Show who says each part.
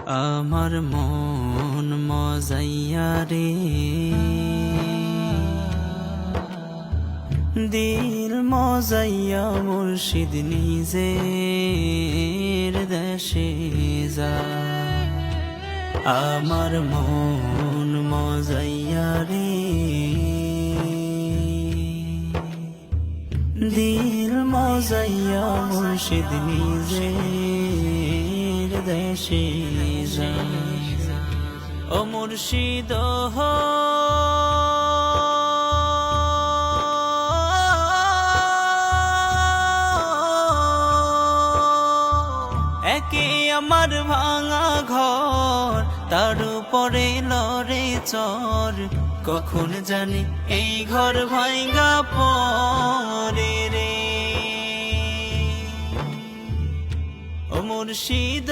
Speaker 1: আমার মন মজাইয়া রে, দিল মজাইয়া মুর্শিদ নিজের দেশে যায়। আমার মন মজাইয়া রে, দিল মজাইয়া মুর্শিদ নিজের দেশে যায়। ও মুর্শিদ একে আমার ভাঙা ঘর, তার উপরে লড়ে চর, কখন জানি এই ঘর ভাঙা পরে রে। ও মুর্শিদ